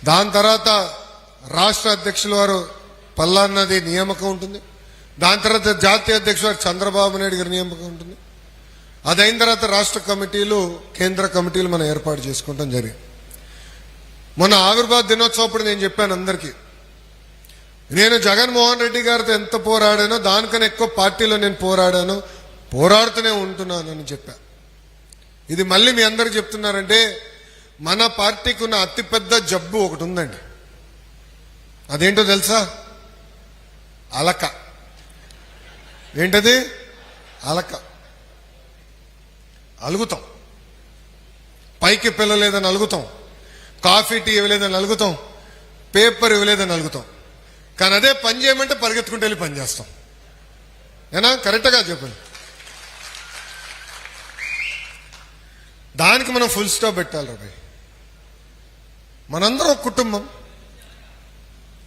దాని తర్వాత రాష్ట్ర అధ్యక్షుల వారు పల్లాన్నది నియామకం ఉంటుంది. దాని తర్వాత జాతీయ అధ్యక్షుడు వారు చంద్రబాబు నాయుడు గారి నియామకం ఉంటుంది. అదైన తర్వాత రాష్ట్ర కమిటీలు, కేంద్ర కమిటీలు మనం ఏర్పాటు చేసుకోవడం జరిగింది. మొన్న ఆవిర్భావ దినోత్సవం నేను చెప్పాను అందరికీ, నేను జగన్మోహన్ రెడ్డి గారితో ఎంత పోరాడానో దానికన్నా ఎక్కువ పార్టీలో నేను పోరాడుతూనే ఉంటున్నానని చెప్పా. ఇది మళ్ళీ మీ అందరికి చెప్తున్నారంటే, మన పార్టీకి ఉన్న అతిపెద్ద జబ్బు ఒకటి ఉందండి. అదేంటో తెలుసా? అలక. ఏంటది? అలక. అలుగుతాం, పైకి పిల్లలేదని అలుగుతాం, కాఫీ టీ ఇవ్వలేదని అలుగుతాం, పేపర్ ఇవ్వలేదని అలుగుతాం. కానీ అదే పని చేయమంటే పరిగెత్తుకుంటూ వెళ్ళి పని చేస్తాం. ఏనా? కరెక్ట్గా చెప్పండి. దానికి మనం ఫుల్ స్టాప్ పెట్టాలి రాబాయ్. మనందరం ఒక కుటుంబం.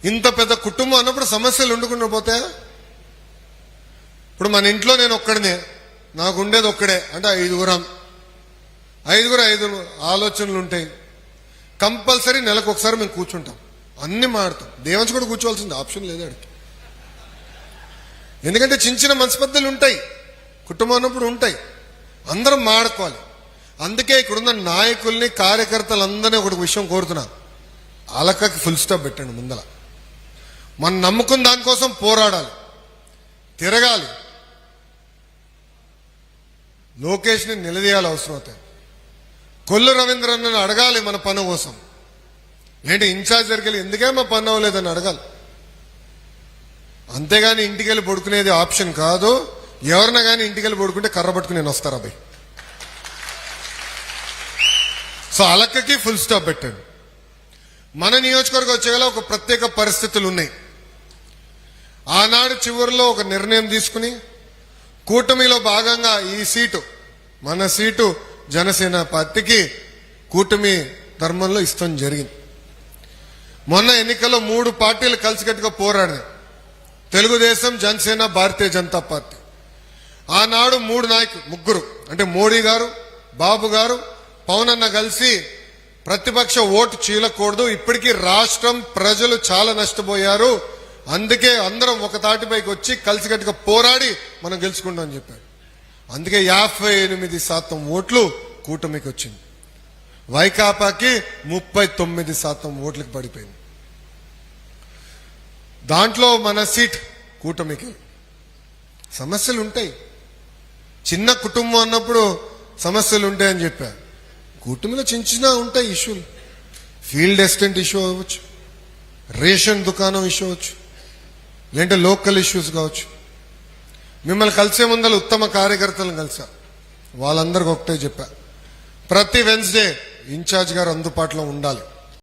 ఇంత పెద్ద కుటుంబం అన్నప్పుడు సమస్యలు ఉండకుండా పోతాయా? ఇప్పుడు మన ఇంట్లో నేను ఒక్కడనే, నాకు ఉండేది ఒక్కడే అంటే ఐదుగురు ఆలోచనలు ఉంటాయి. కంపల్సరీ నెలకు ఒకసారి మేము కూర్చుంటాం, అన్ని మాడతాం. దేవంచి కూడా కూర్చోవాల్సింది, ఆప్షన్ లేదు అడిగి. ఎందుకంటే చిన్న చిన్న మనస్పర్ధలు ఉంటాయి, కుటుంబం అన్నప్పుడు ఉంటాయి, అందరం మాడుకోవాలి. అందుకే ఇక్కడున్న నాయకుల్ని, కార్యకర్తలందరినీ ఒక విషయం కోరుతున్నా, అలకకి ఫుల్ స్టాప్ పెట్టండి. ముందల మనం నమ్ముకున్న దానికోసం పోరాడాలి, తిరగాలి, లోకేష్ని నిలదీయాలి అవసరం అవుతాయి. కొల్లు రవీంద్రన్నను అడగాలి మన పని కోసం. ఏంటి ఇన్ఛార్జ్ దగ్గరికి వెళ్ళి ఎందుకే మా పని అవ్వలేదని అడగాలి. అంతేగాని ఇంటికి వెళ్ళి పడుకునేది ఆప్షన్ కాదు. ఎవరన్నా కానీ ఇంటికి వెళ్ళి పడుకుంటే కర్ర పట్టుకుని నేను వస్తారా అబ్బాయి. సో అలక్కకి ఫుల్ స్టాప్ పెట్టండి. మన నియోజకవర్గం వచ్చేలా ఒక ప్రత్యేక పరిస్థితులు ఉన్నాయి. ఆనాడు చివరిలో ఒక నిర్ణయం తీసుకుని కూటమిలో భాగంగా ఈ సీటు, మన సీటు జనసేన పార్టీకి కూటమి ధర్మంలో ఇష్టం జరిగింది. మొన్న ఎన్నికల్లో 3 పార్టీలు కలిసికట్టుగా పోరాడినాయి, తెలుగుదేశం, జనసేన, భారతీయ జనతా పార్టీ. ఆనాడు 3 నాయకులు, ముగ్గురు అంటే మోడీ గారు, బాబు గారు, పవన్ అన్న కలిసి ప్రతిపక్ష ఓటు చీలకూడదు, ఇప్పటికీ రాష్ట్రం ప్రజలు చాలా నష్టపోయారు, అందుకే అందరం ఒక తాటిపైకి వచ్చి కలిసికట్టుగా పోరాడి మనం గెలుచుకుంటాం అని చెప్పారు. అందుకే 58% ఓట్లు కూటమికి వచ్చింది. వైకాపాకి 39% ఓట్లకు పడిపోయింది. దాంట్లో మన సీట్ కూటమికి. సమస్యలు ఉంటాయి, చిన్న కుటుంబం అన్నప్పుడు సమస్యలు ఉంటాయని చెప్పారు. కూటమిలో చిన్న చిన్న ఉంటాయి ఇష్యూలు. ఫీల్డ్ అసిస్టెంట్ ఇష్యూ అవ్వచ్చు, రేషన్ దుకాణం ఇష్యూ అవ్వచ్చు, లేదంటే లోకల్ ఇష్యూస్ కావచ్చు. మిమ్మల్ని కలిసే ముందర ఉత్తమ కార్యకర్తలను కలిసా, వాళ్ళందరికీ ఒకటే చెప్పా, ప్రతి వెన్స్డే ఇన్ఛార్జ్ గారు అందుబాటులో ఉండాలి.